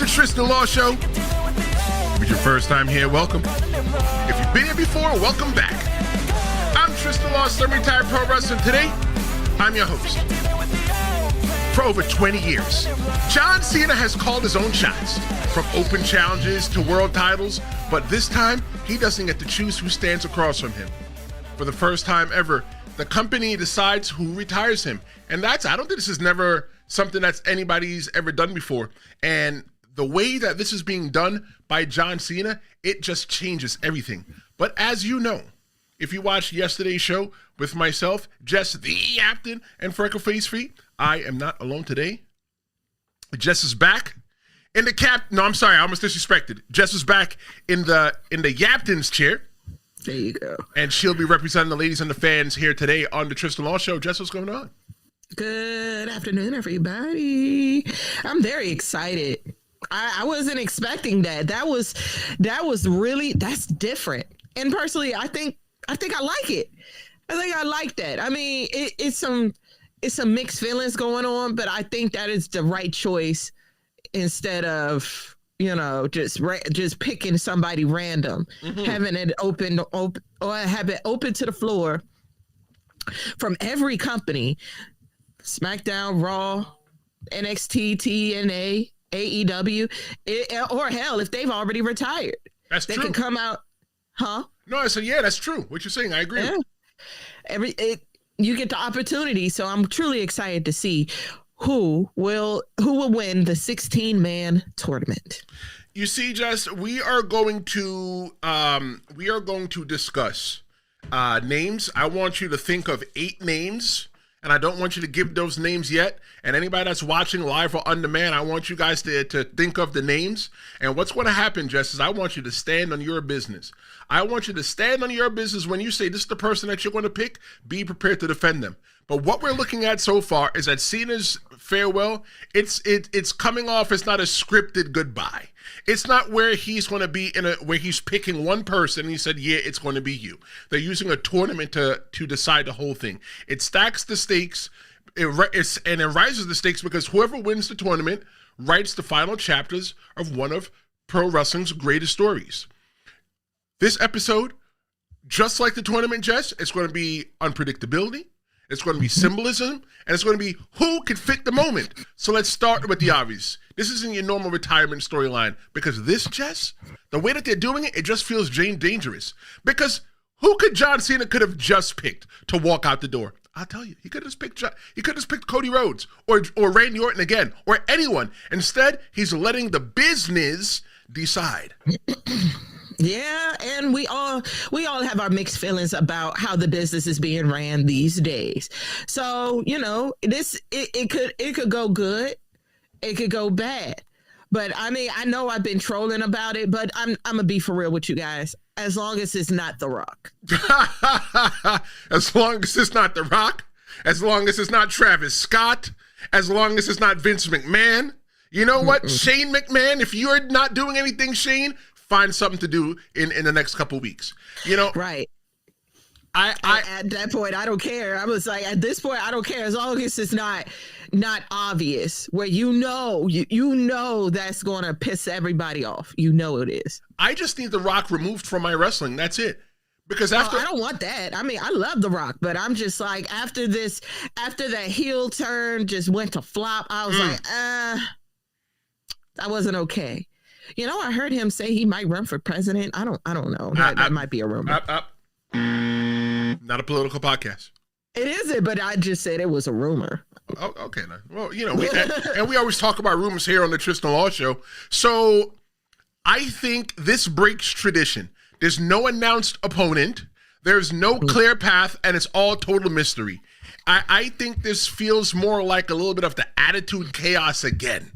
Tristen Law Show. If it's your first time here, welcome. If you've been here before, welcome back. I'm Tristen Law, semi-retired pro wrestler. Today, I'm your host. For over 20 years, John Cena has called his own shots, from open challenges to world titles, but this time, he doesn't get to choose who stands across from him. For the first time ever, the company decides who retires him. And I don't think this is never something that's anybody's ever done before. And the way that this is being done by John Cena, it just changes everything. But as you know, if you watched yesterday's show with myself, Jess the Yapton, and Freckle Face Feet, I am not alone today. Jess is back in the No, I'm sorry, I almost disrespected. Jess is back in the Yapton's chair. There you go. And she'll be representing the ladies and the fans here today on the Tristen Law Show. Jess, what's going on? Good afternoon, everybody. I'm very excited. I wasn't expecting that. That's different. And personally, I think I like it. I think I like that. I mean, it's some mixed feelings going on, but I think that is the right choice instead of, just picking somebody random, having it open or have it open to the floor from every company, SmackDown, Raw, NXT, TNA, AEW, or hell, if they've already retired. That's true. They can come out, huh? No, I said, yeah, that's true. What you're saying, I agree. Yeah. You get the opportunity, so I'm truly excited to see who will win the 16-man tournament. You see, Jess, we are going to discuss names. I want you to think of 8 names. And I don't want you to give those names yet. And anybody that's watching live or on demand, I want you guys to think of the names. And what's going to happen, Jess, is I want you to stand on your business. I want you to stand on your business when you say this is the person that you're going to pick. Be prepared to defend them. But what we're looking at so far is that Cena's farewell, it's coming off as not a scripted goodbye. It's not where he's going to be where he's picking one person and he said, yeah, it's going to be you. They're using a tournament to decide the whole thing. It stacks the stakes, and it rises the stakes because whoever wins the tournament writes the final chapters of one of pro wrestling's greatest stories. This episode, just like the tournament, Jess, it's going to be unpredictability. It's going to be symbolism, and it's going to be who could fit the moment. So let's start with the obvious. This isn't your normal retirement storyline because this, Jess, the way that they're doing it, it just feels dangerous. Because who could John Cena could have just picked to walk out the door? I'll tell you, he could have just picked Cody Rhodes or Randy Orton again or anyone. Instead, he's letting the business decide. Yeah, and we all have our mixed feelings about how the business is being ran these days. So, it could go good, it could go bad. But I mean, I know I've been trolling about it, but I'm gonna be for real with you guys. As long as it's not The Rock. As long as it's not The Rock, as long as it's not Travis Scott, as long as it's not Vince McMahon. You know what? Shane McMahon, if you're not doing anything, Shane, find something to do in the next couple weeks. Right. At that point, I don't care. I was like, at this point, I don't care as long as it's not obvious where you know that's going to piss everybody off. You know it is. I just need The Rock removed from my wrestling. That's it. Because I don't want that. I mean, I love The Rock, but I'm just like, after that heel turn just went to flop, I was like, that wasn't okay. I heard him say he might run for president. I don't know. That might be a rumor. Not a political podcast. It isn't, but I just said it was a rumor. Oh, okay. Then. Well, we always talk about rumors here on the Tristen Law Show. So I think this breaks tradition. There's no announced opponent. There's no clear path, and it's all total mystery. I think this feels more like a little bit of the Attitude Chaos again.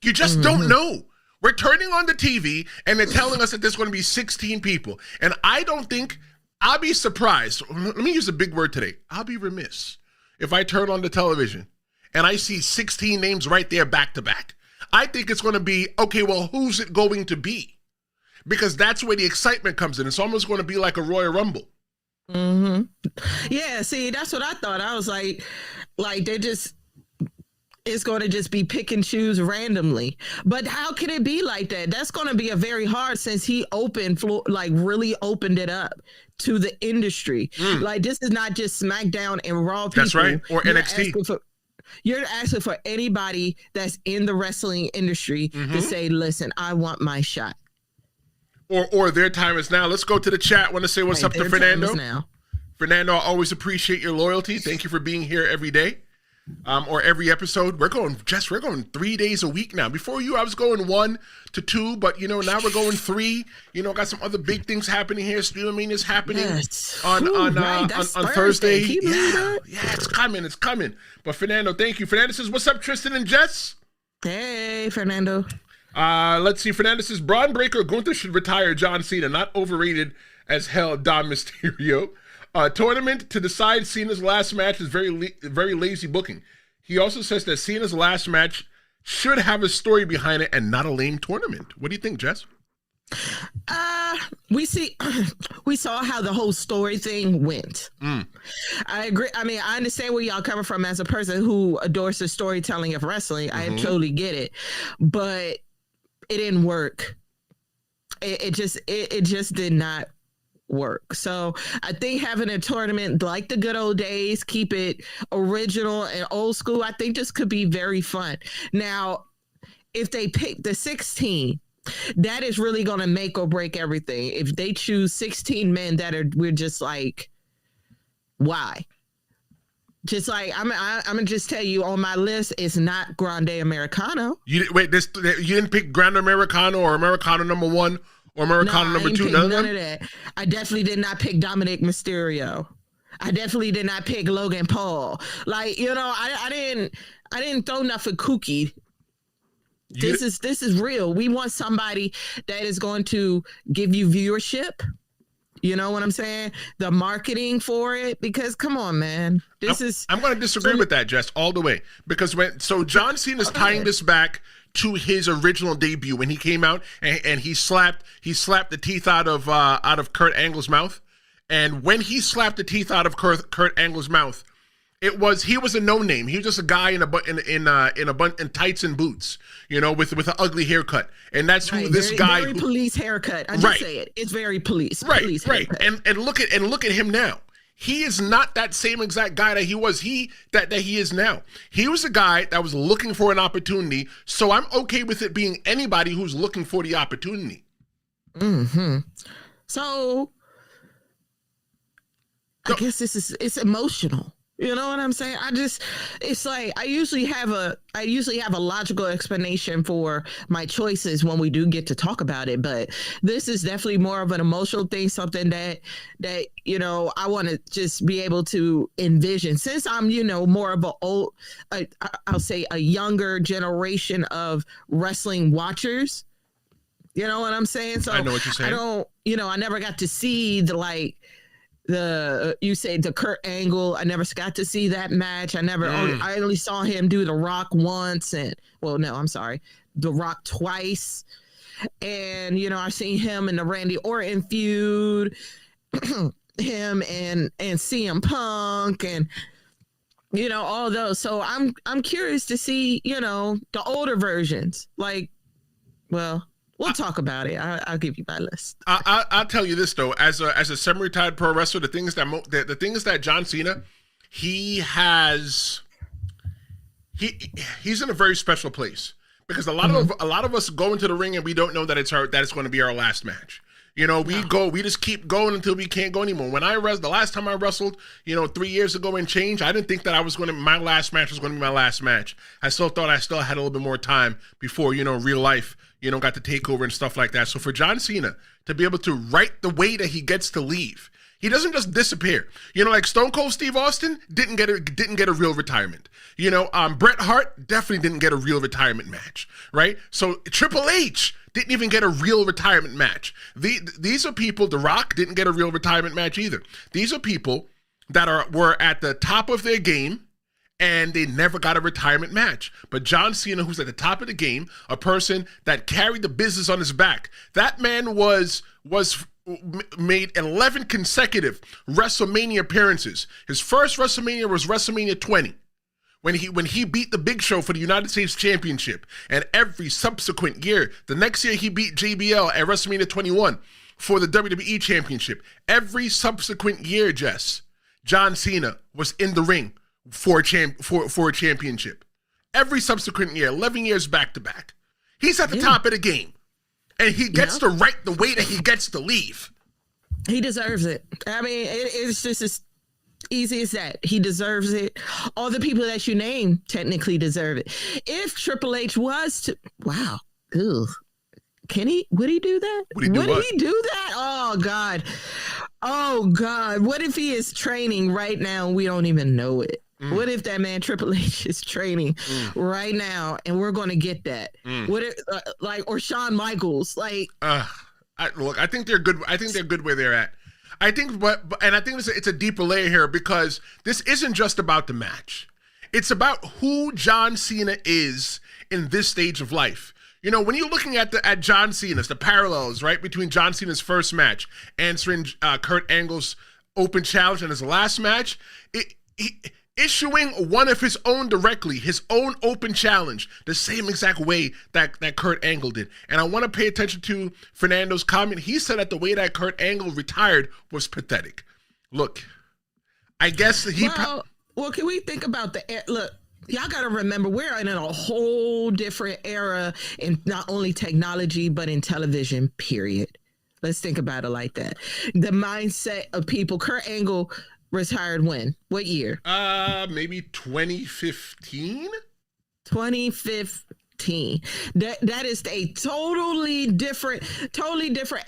You just don't know. We're turning on the TV, and they're telling us that there's going to be 16 people. And I don't think, I'll be surprised. Let me use a big word today. I'll be remiss if I turn on the television and I see 16 names right there back to back. I think it's going to be, okay, well, who's it going to be? Because that's where the excitement comes in. It's almost going to be like a Royal Rumble. Yeah, see, that's what I thought. I was like they're just it's going to just be pick and choose randomly. But how can it be like that? That's going to be a very hard, since he really opened it up to the industry. Like, this is not just SmackDown and Raw people. That's right. Or NXT. You're asking for anybody that's in the wrestling industry to say, listen, I want my shot. Or their time is now. Let's go to the chat. Want to say what's up to Fernando. Fernando, I always appreciate your loyalty. Thank you for being here every day. Or every episode. We're going 3 days a week now. Before you, I was going 1 to 2, but now we're going 3. Got some other big things happening here. Streaming is happening on Thursday. Yeah, it's coming. But Fernando, thank you. Fernando says, "What's up, Tristen and Jess?" Hey, Fernando. Let's see. Fernando says, "Braun Breaker Gunther should retire John Cena. Not overrated as hell. Dom Mysterio." Tournament to decide Cena's last match is very lazy booking. He also says that Cena's last match should have a story behind it and not a lame tournament. What do you think, Jess? We saw how the whole story thing went. I agree. I mean, I understand where y'all coming from as a person who adores the storytelling of wrestling. I totally get it, but it didn't work. It just did not work. So I think having a tournament like the good old days, keep it original and old school, I think this could be very fun. Now, if they pick the 16, that is really going to make or break everything. If they choose 16 men we're just like, why? Just like, I'm gonna just tell you, on my list, it's not Grande Americano. You didn't pick Grande Americano or Americano number 1 or Americano number 2? None of that. I definitely did not pick Dominic Mysterio. I definitely did not pick Logan Paul. Like, I didn't throw nothing kooky. This is real. We want somebody that is going to give you viewership. You know what I'm saying? The marketing for it, because come on, man. I'm going to disagree with that, Jess, all the way. Because John Cena's tying this back to his original debut when he came out and he slapped the teeth out of Kurt Angle's mouth. And when he slapped the teeth out of Kurt Angle's mouth, he was a no name. He was just a guy in tights and boots, with an ugly haircut. And that's who very police haircut. I just say it. It's very police. Police haircut. And look at him now. He is not that same exact guy that he was. That he is now. He was a guy that was looking for an opportunity. So I'm okay with it being anybody who's looking for the opportunity. So I guess it's emotional. You know what I'm saying? It's like I usually have a logical explanation for my choices when we do get to talk about it, but this is definitely more of an emotional thing, something that I want to just be able to envision, since I'm more of I'll say a younger generation of wrestling watchers. You know what I'm saying? So I know what you're saying. I never got to see you say the Kurt Angle. I never got to see that match. I only saw him do The Rock once, The Rock twice, and I've seen him in the Randy Orton feud, him and CM Punk, and all those. So I'm curious to see the older versions. We'll talk about it. I'll give you my list. I'll tell you this though, as a semi-retired pro wrestler, the thing is that John Cena, he's in a very special place, because a lot of us go into the ring and we don't know that it's going to be our last match. We just keep going until we can't go anymore. When the last time I wrestled, 3 years ago and change, I didn't think that my last match was going to be my last match. I still thought I still had a little bit more time before, real life, got to take over and stuff like that. So for John Cena to be able to write the way that he gets to leave, he doesn't just disappear. Like Stone Cold Steve Austin didn't get a real retirement. Bret Hart definitely didn't get a real retirement match, right? So Triple H didn't even get a real retirement match. These are people. The Rock didn't get a real retirement match either. These are people that were at the top of their game, and they never got a retirement match. But John Cena, who's at the top of the game, a person that carried the business on his back, that man made 11 consecutive WrestleMania appearances. His first WrestleMania was WrestleMania 20, when he beat the Big Show for the United States Championship, and every subsequent year, the next year he beat JBL at WrestleMania 21 for the WWE Championship. Every subsequent year, Jess, John Cena was in the ring for a championship. Every subsequent year, 11 years back to back. He's at the top of the game. And he gets to write the way that he gets to leave. He deserves it. I mean, it's just as easy as that. He deserves it. All the people that you name technically deserve it. If Triple H was to, wow, ew. Would he do that? Would he do that? Oh God. What if he is training right now and we don't even know it? What if that man Triple H is training right now and we're going to get that? What if, or Shawn Michaels, I think they're good. I think they're good where they're at. I think, and I think it's a deeper layer here, because this isn't just about the match. It's about who John Cena is in this stage of life. You know, when you're looking at John Cena's, the parallels, right, between John Cena's first match, answering Kurt Angle's open challenge, and his last match, issuing one of his own directly, his own open challenge, the same exact way that Kurt Angle did. And I want to pay attention to Fernando's comment. He said that the way that Kurt Angle retired was pathetic. Look, I guess well, can we think about look, y'all got to remember, we're in a whole different era in not only technology, but in television, period. Let's think about it like that. The mindset of people, Kurt Angle retired when? What year? Maybe 2015? 2015. That is a totally different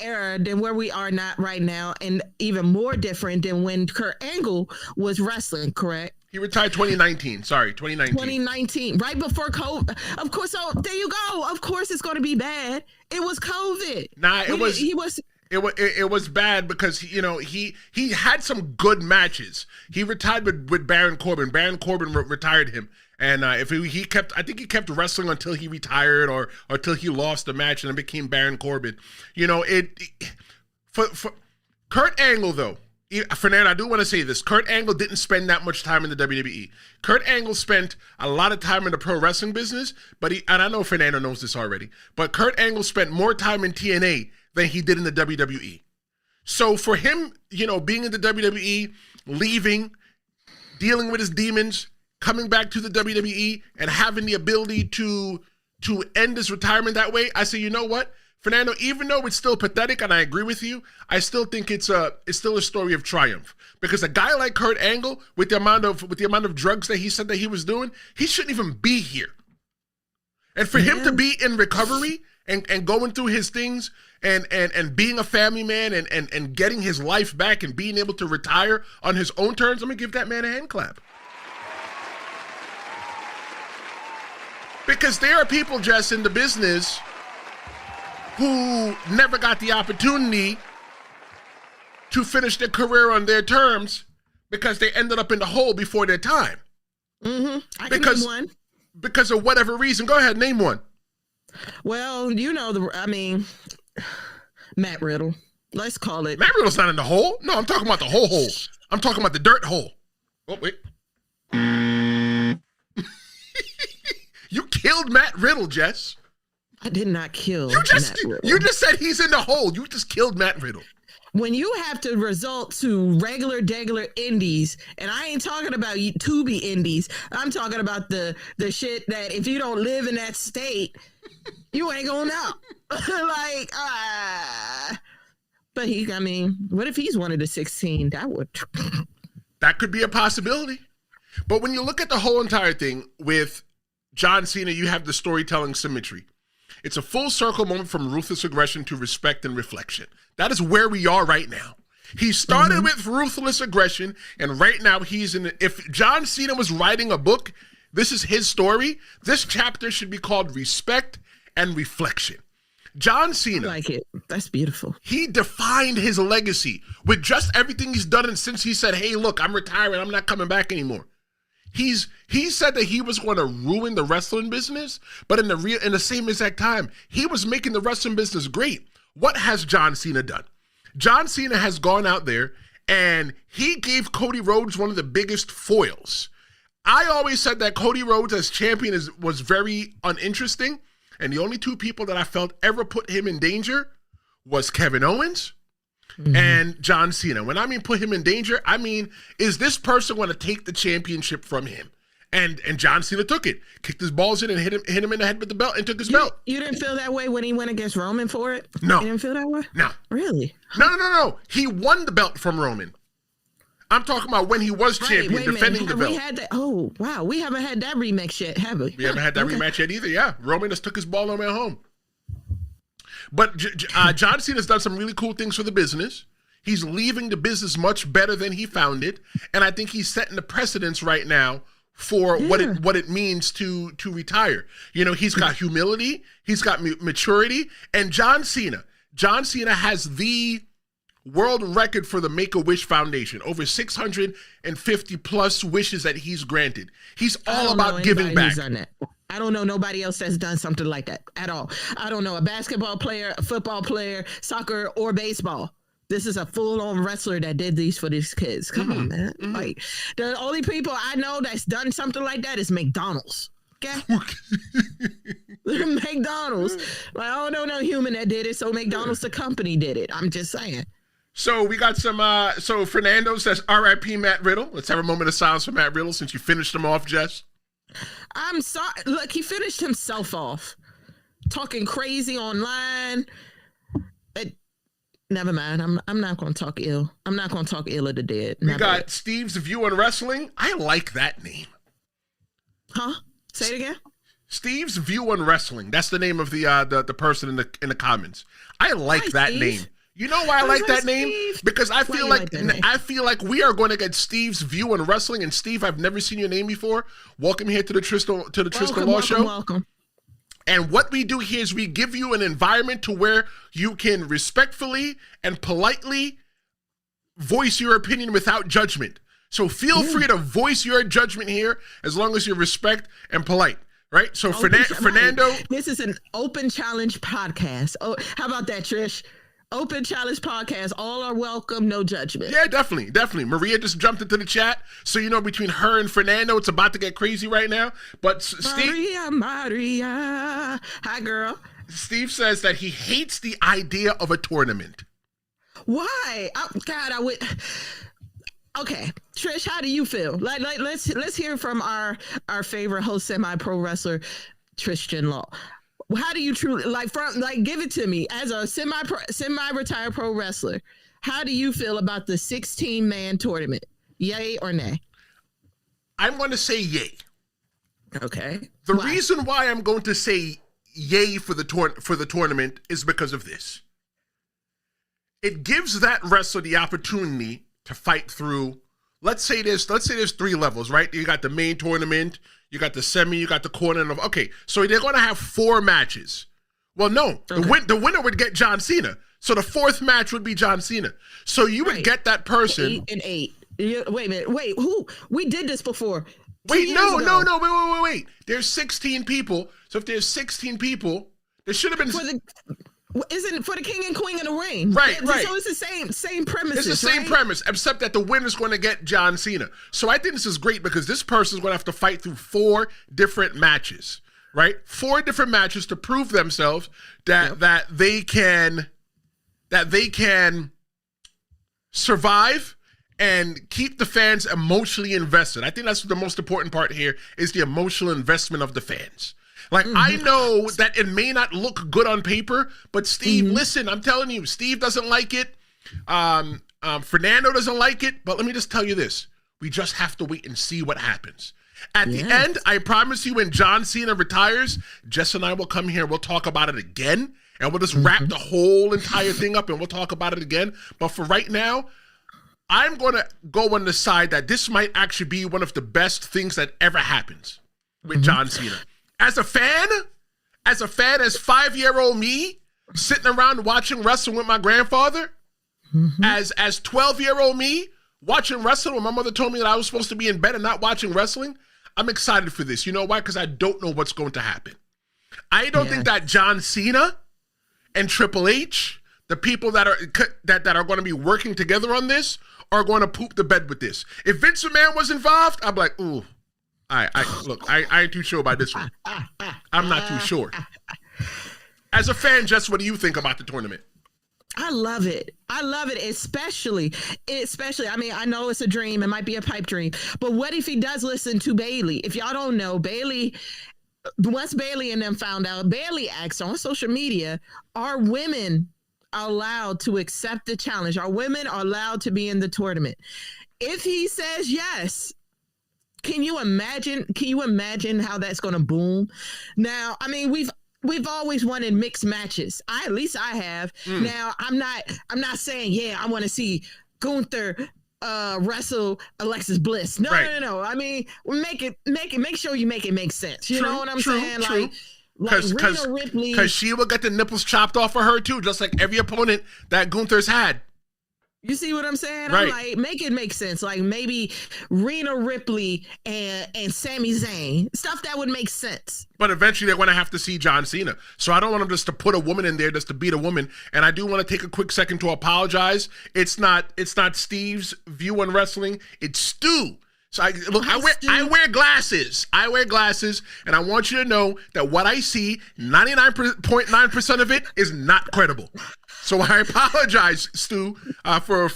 era than where we are not right now, and even more different than when Kurt Angle was wrestling, correct? He retired 2019. Sorry, 2019. 2019, right before COVID. Of course, so there you go. Of course it's going to be bad. It was COVID. Nah, It was bad because, you know, he had some good matches. He retired with Baron Corbin. Baron Corbin retired him, and I think he kept wrestling until he retired or until he lost the match and it became Baron Corbin. You know, for Kurt Angle though. Fernando, I do want to say this. Kurt Angle didn't spend that much time in the WWE. Kurt Angle spent a lot of time in the pro wrestling business, and I know Fernando knows this already, but Kurt Angle spent more time in TNA than he did in the WWE. So for him, you know, being in the WWE, leaving, dealing with his demons, coming back to the WWE, and having the ability to end his retirement that way, I say, you know what, Fernando, even though it's still pathetic, and I agree with you, I still think it's still a story of triumph. Because a guy like Kurt Angle, with the amount of drugs that he said that he was doing, he shouldn't even be here. And for him to be in recovery and going through his things and being a family man and getting his life back and being able to retire on his own terms, I'm gonna give that man a hand clap. Because there are people, Jess, in the business who never got the opportunity to finish their career on their terms because they ended up in the hole before their time. I can name one. Because of whatever reason. Go ahead, name one. Well, you know, Matt Riddle. Let's call it. Matt Riddle's not in the hole. No, I'm talking about the whole hole. I'm talking about the dirt hole. Oh, wait. You killed Matt Riddle, Jess. I did not kill Matt Riddle. You just said he's in the hole. You just killed Matt Riddle. When you have to resort to regular indies, and I ain't talking about Tubi indies, I'm talking about the shit that if you don't live in that state, you ain't gonna know. But what if he's one of the 16? That could be a possibility. But when you look at the whole entire thing with John Cena, you have the storytelling symmetry. It's a full circle moment from ruthless aggression to respect and reflection. That is where we are right now. He started with ruthless aggression, and right now if John Cena was writing a book, this is his story. This chapter should be called Respect and Reflection. John Cena. I like it. That's beautiful. He defined his legacy with just everything he's done, and since he said, hey, look, I'm retiring, I'm not coming back anymore. He said that he was going to ruin the wrestling business, but in the same exact time, he was making the wrestling business great. What has John Cena done? John Cena has gone out there and he gave Cody Rhodes one of the biggest foils. I always said that Cody Rhodes as champion was very uninteresting, and the only two people that I felt ever put him in danger was Kevin Owens and John Cena. When I mean put him in danger, I mean, is this person going to take the championship from him? And John Cena took it, kicked his balls in and hit him in the head with the belt and took his belt. You didn't feel that way when he went against Roman for it? No. You didn't feel that way? No. Really? No. He won the belt from Roman. I'm talking about when he was champion, defending the belt. We had that? Oh, wow. We haven't had that rematch yet, have we? We haven't had that rematch yet either, yeah. Roman just took his ball and went home. But John Cena's done some really cool things for the business. He's leaving the business much better than he found it. And I think he's setting the precedence right now for what it means to retire. You know, he's got humility, he's got maturity, and John Cena has the world record for the Make-A-Wish Foundation, over 650 plus wishes that he's granted. He's all about giving back. I don't know nobody else that's done something like that at all. I don't know a basketball player, a football player, soccer, or baseball. This is a full-on wrestler that did these for these kids. Come on, man. Like, the only people I know that's done something like that is McDonald's. Okay? McDonald's. Like, I don't know no human that did it, so McDonald's, the company, did it. I'm just saying. So we got some, so Fernando says, R.I.P. Matt Riddle. Let's have a moment of silence for Matt Riddle since you finished him off, Jess. I'm sorry. Look, he finished himself off. Talking crazy online. Never mind. I'm not going to talk ill. I'm not going to talk ill of the dead. We got Steve's View on Wrestling. I like that name. Huh? Say it again. Steve's View on Wrestling. That's the name of the person in the comments. I like that name. You know why I like that name? Because I feel like we are going to get Steve's View on Wrestling. And Steve, I've never seen your name before. Welcome here to the Tristen Law Show. Welcome. And what we do here is we give you an environment to where you can respectfully and politely voice your opinion without judgment. So feel free to voice your judgment here as long as you respect and polite, right? So Fernando. This is an open challenge podcast. Oh, how about that, Trish? Open challenge podcast. All are welcome. No judgment. Yeah, definitely. Maria just jumped into the chat. So, you know, between her and Fernando, it's about to get crazy right now. But Maria. Hi, girl. Steve says that he hates the idea of a tournament. Why? Oh, God, I would. Okay, Trish, how do you feel? Let's hear from our favorite host, semi-pro wrestler, Tristen Law. How do you truly give it to me as a semi-retired pro wrestler? How do you feel about the 16-man tournament? Yay or nay? I'm going to say yay. Okay. The reason why I'm going to say yay for the tournament is because of this. It gives that wrestler the opportunity to fight through. Let's say there's 3 levels, right? You got the main tournament. You got the semi, you got the quarter. Okay, so they're going to have 4 matches. Well, no, the winner would get John Cena. So the 4th match would be John Cena. So you would get that person. 8 and 8. Wait a minute. Wait, who? We did this before. Wait. There's 16 people. So if there's 16 people, there should have been. Isn't for the king and queen of the ring? Right. So it's the same premise. It's the same premise, except that the winner's going to get John Cena. So I think this is great because this person's going to have to fight through 4 different matches, right? 4 different matches to prove themselves that they can survive and keep the fans emotionally invested. I think that's the most important part here is the emotional investment of the fans. Like, I know that it may not look good on paper, but Steve, listen, I'm telling you, Steve doesn't like it. Fernando doesn't like it. But let me just tell you this. We just have to wait and see what happens. At the end, I promise you, when John Cena retires, Jess and I will come here. We'll talk about it again. And we'll just wrap the whole entire thing up and we'll talk about it again. But for right now, I'm going to go on the side that this might actually be one of the best things that ever happens with John Cena. As a fan, as 5-year-old me, sitting around watching wrestling with my grandfather, as 12-year-old me, watching wrestling when my mother told me that I was supposed to be in bed and not watching wrestling, I'm excited for this. You know why? Because I don't know what's going to happen. I don't think that John Cena and Triple H, the people that are going to be working together on this, are going to poop the bed with this. If Vince McMahon was involved, I'd be like, ooh. I ain't too sure about this one. I'm not too sure. As a fan, Jess, what do you think about the tournament? I love it. I love it, especially. I mean, I know it's a dream. It might be a pipe dream. But what if he does listen to Bailey? If y'all don't know, once Bailey and them found out, Bailey asked on social media, are women allowed to accept the challenge? Are women allowed to be in the tournament? If he says yes, can you imagine how that's going to boom? Now, I mean, we've always wanted mixed matches. At least I have. Now, I'm not saying, yeah, I want to see Gunther wrestle Alexis Bliss. No. I mean, make sure you make it make sense. You know what I'm saying? True. Like Rhea Ripley, because she will get the nipples chopped off of her too, just like every opponent that Gunther's had. You see what I'm saying? Right. I'm like, make it make sense. Like maybe Rhea Ripley and Sami Zayn, stuff that would make sense. But eventually they're going to have to see John Cena. So I don't want them just to put a woman in there just to beat a woman. And I do want to take a quick second to apologize. It's not Steve's view on wrestling. It's Stu. So I wear glasses. I wear glasses, and I want you to know that what I see, 99.9% of it is not credible. So I apologize, Stu, for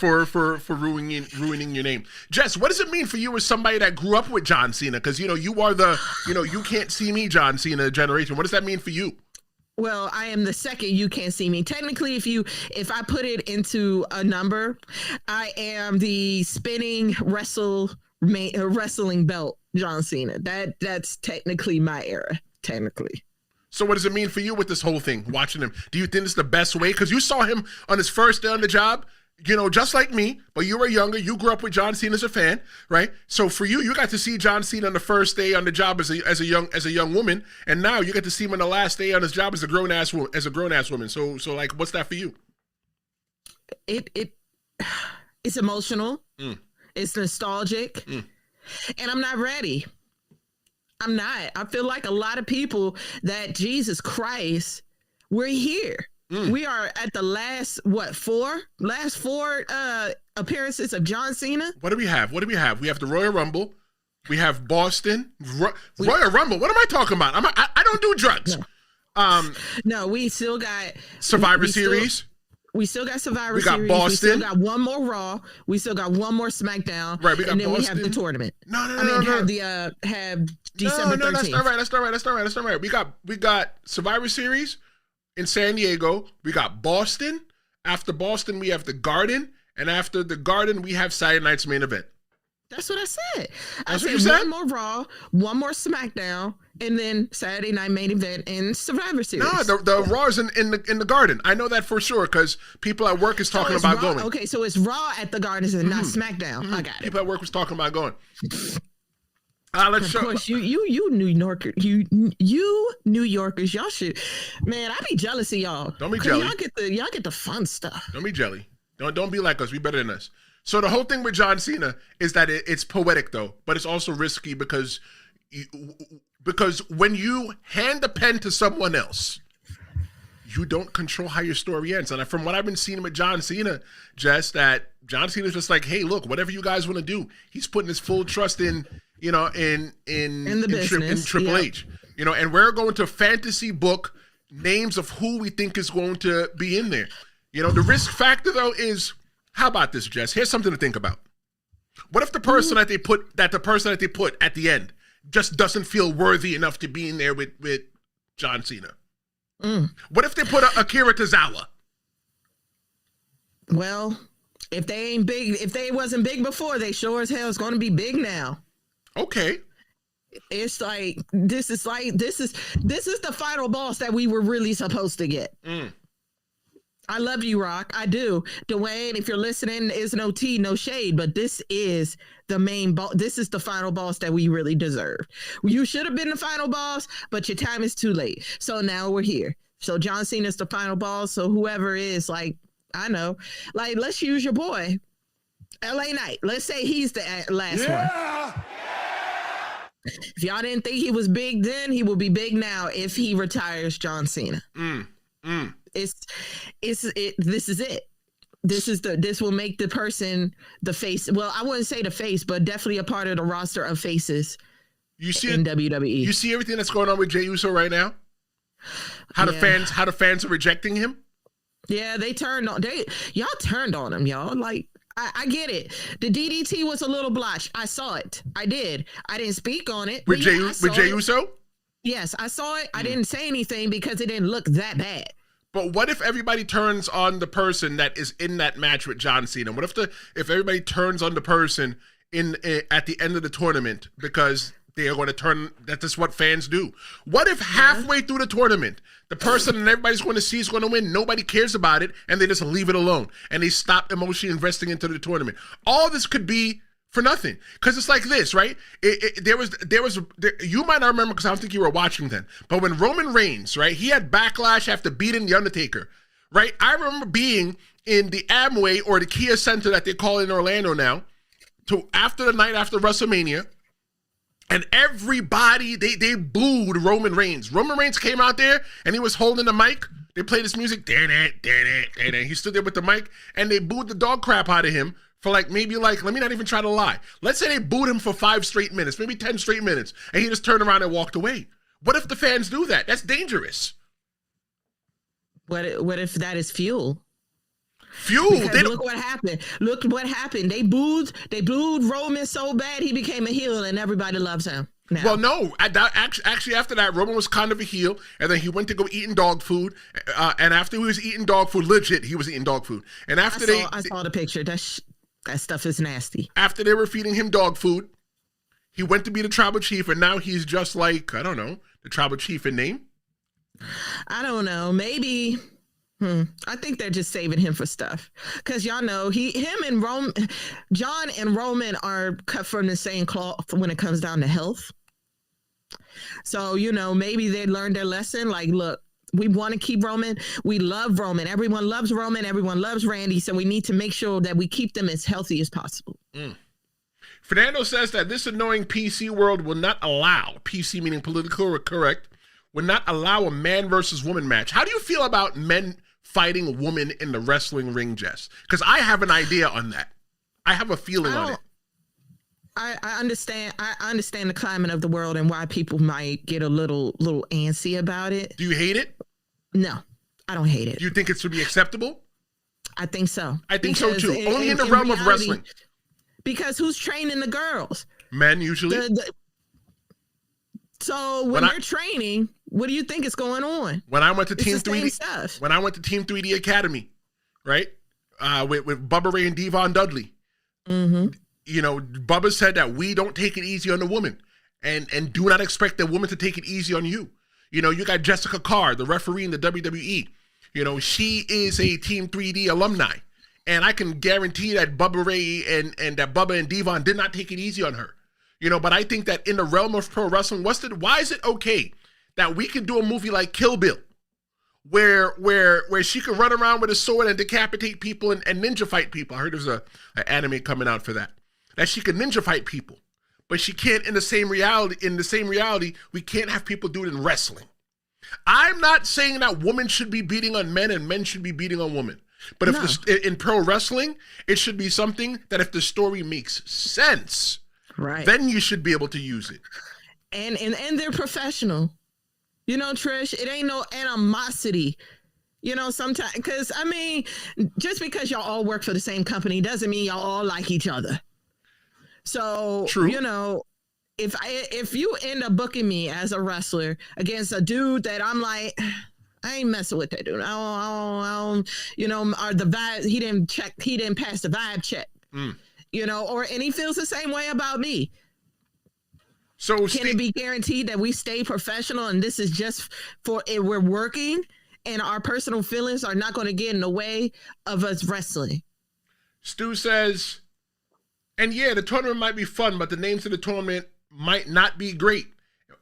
ruining your name. Jess, what does it mean for you as somebody that grew up with John Cena? Because you are the you can't see me John Cena generation. What does that mean for you? Well, I am the second you can't see me. Technically, if I put it into a number, I am the spinning wrestling belt John Cena. That's technically my era. Technically. So what does it mean for you with this whole thing, watching him? Do you think it's the best way? Because you saw him on his first day on the job, just like me, but you were younger. You grew up with John Cena as a fan, right? So for you, you got to see John Cena on the first day on the job as a young woman, and now you get to see him on the last day on his job as a grown ass woman. So like, what's that for you? It's emotional. It's nostalgic, and I'm not ready. I'm not. I feel like a lot of people that Jesus Christ, we're here. We are at the last four appearances of John Cena. What do we have? We have the Royal Rumble. We have Boston. Royal Rumble. What am I talking about? I don't do drugs. No, no, we still got Survivor Series. We still got Survivor Series. We got Boston. We still got one more Raw. We still got one more SmackDown. Right. We got and then Boston. we have the tournament. No. Have December 13th. That's not right. We got Survivor Series in San Diego. We got Boston. After Boston, we have the Garden, and after the Garden, we have Saturday Night's Main Event. That's what I said. That's what you said? One more Raw, one more SmackDown, and then Saturday Night Main Event and Survivor Series. No, the Raw is in the Garden. I know that for sure because people at work is talking about going. Okay, so it's Raw at the Garden and not SmackDown. I got it. People at work was talking about going. Of course, you New Yorker, you New Yorkers, y'all should. Man, I be jealous of y'all. Don't be jelly. Y'all get the fun stuff. Don't be jelly. Don't be like us. We better than us. So the whole thing with John Cena is that it's poetic though, but it's also risky because when you hand the pen to someone else, you don't control how your story ends. And from what I've been seeing with John Cena, Jess, that John Cena's just like, hey, look, whatever you guys want to do, he's putting his full trust in Triple H. And we're going to fantasy book names of who we think is going to be in there. The risk factor though is, how about this, Jess? Here's something to think about. What if the person that they put at the end just doesn't feel worthy enough to be in there with John Cena? What if they put Akira Tozawa? Well, if they ain't big, if they wasn't big before, they sure as hell is going to be big now. Okay. It's like this is the final boss that we were really supposed to get. I love you, Rock. I do. Dwayne, if you're listening, is no tea, no shade, but this is the main boss. This is the final boss that we really deserve. You should have been the final boss, but your time is too late. So now we're here. So John Cena's the final boss. So whoever is let's use your boy, LA Knight. Let's say he's the last one. If y'all didn't think he was big then, he will be big now if he retires John Cena. This is it. This will make the person the face. Well, I wouldn't say the face, but definitely a part of the roster of faces You see in WWE. You see everything that's going on with Jey Uso right now? How the fans are rejecting him? Yeah, y'all turned on him, y'all. Like, I get it. The DDT was a little blotch. I saw it. I did. I didn't speak on it. With Jey Uso? Yes, I saw it. I didn't say anything because it didn't look that bad. But what if everybody turns on the person that is in that match with John Cena? What if everybody turns on the person at the end of the tournament because they are going to turn? That's just what fans do. What if halfway through the tournament, the person and everybody's going to see is going to win, nobody cares about it, and they just leave it alone and they stop emotionally investing into the tournament? All this could be for nothing, because it's like this, right? There was you might not remember because I don't think you were watching then, but when Roman Reigns, right, he had backlash after beating the Undertaker, right? I remember being in the Amway or the Kia Center that they call in Orlando now, to after the night after WrestleMania, and everybody they booed Roman Reigns. Roman Reigns came out there and he was holding the mic. They played his music, he stood there with the mic, and they booed the dog crap out of him. For let me not even try to lie. Let's say they booed him for 5 straight minutes, maybe 10 straight minutes, and he just turned around and walked away. What if the fans do that? That's dangerous. What if that is fuel? Look what happened. Look what happened. They booed Roman so bad he became a heel, and everybody loves him now. Well, no. Actually, after that, Roman was kind of a heel, and then he went to go eating dog food. And after he was eating dog food, legit, he was eating dog food. And after I saw the picture. That stuff is nasty. After they were feeding him dog food, he went to be the tribal chief, and now he's just like, I don't know, the tribal chief in name? I don't know. Maybe. I think they're just saving him for stuff. Because y'all know, John and Roman are cut from the same cloth when it comes down to health. So, maybe they learned their lesson. Like, look, we want to keep Roman. We love Roman. Everyone loves Roman. Everyone loves Randy. So we need to make sure that we keep them as healthy as possible. Fernando says that this annoying PC world will not allow, PC meaning political correct, will not allow a man versus woman match. How do you feel about men fighting a woman in the wrestling ring, Jess? Because I have an idea on that. I have a feeling on it. I understand. I understand the climate of the world and why people might get a little antsy about it. Do you hate it? No, I don't hate it. Do you think it should be acceptable? I think so. I think so too. Only in the realm of wrestling. Because who's training the girls? Men usually. So when they're training, what do you think is going on? When I went to Team 3D, when I went to Team 3D Academy, right, with Bubba Ray and Devon Dudley, Bubba said that we don't take it easy on the woman, and do not expect the woman to take it easy on you. You got Jessica Carr, the referee in the WWE. She is a Team 3D alumni, and I can guarantee that Bubba Ray and that Bubba and Devon did not take it easy on her. But I think that in the realm of pro wrestling, why is it okay that we can do a movie like Kill Bill, where she could run around with a sword and decapitate people and ninja fight people? I heard there's an anime coming out for that she could ninja fight people, but she can't in the same reality. We can't have people do it in wrestling. I'm not saying that women should be beating on men and men should be beating on women, but in pro wrestling, it should be something that if the story makes sense, right, then you should be able to use it. And they're professional. Trish, it ain't no animosity. Sometimes, because just because y'all all work for the same company doesn't mean y'all all like each other. So, true. If you end up booking me as a wrestler against a dude that I'm like, I ain't messing with that dude. I don't, or the vibe, he didn't pass the vibe check, and he feels the same way about me. So can it be guaranteed that we stay professional and this is just for it? We're working and our personal feelings are not going to get in the way of us wrestling. Stu says, and yeah, the tournament might be fun, but the names of the tournament might not be great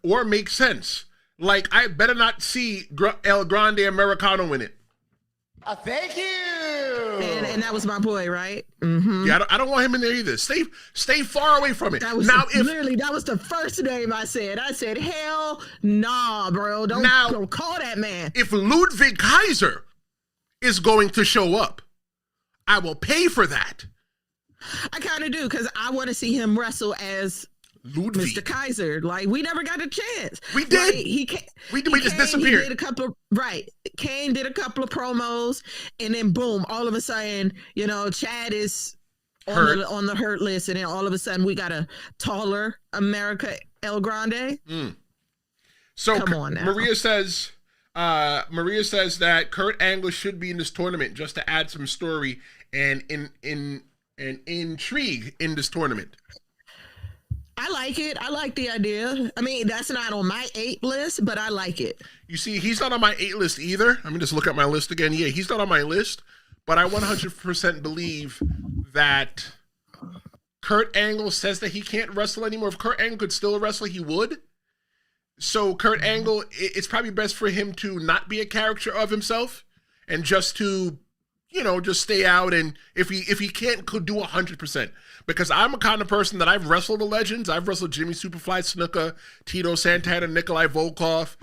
or make sense. Like, I better not see El Grande Americano in it. Thank you. And that was my boy, right? Mm-hmm. Yeah, I don't want him in there either. Stay far away from it. That was literally that was the first name I said. I said, hell nah, bro. Don't call that man. If Ludwig Kaiser is going to show up, I will pay for that. I kind of do, because I want to see him wrestle as Ludwig. Mr. Kaiser. Like, we never got a chance. We did. Like, he just disappeared. He did a couple of, Kane did a couple of promos, and then boom, all of a sudden, Chad is on the hurt list, and then all of a sudden we got a taller America El Grande. So come on now. Maria says that Kurt Angle should be in this tournament just to add some story and intrigue in this tournament. I like it. I like the idea. I mean, that's not on my 8 list, but I like it. You see, he's not on my 8 list either. Let me just look at my list again. Yeah, he's not on my list, but I 100% believe that Kurt Angle says that he can't wrestle anymore. If Kurt Angle could still wrestle, he would. So Kurt Angle, it's probably best for him to not be a character of himself and just to, just stay out. And if he can't, could do 100%. Because I'm a kind of person that I've wrestled the legends. I've wrestled Jimmy Superfly Snuka, Tito Santana, Nikolai Volkov,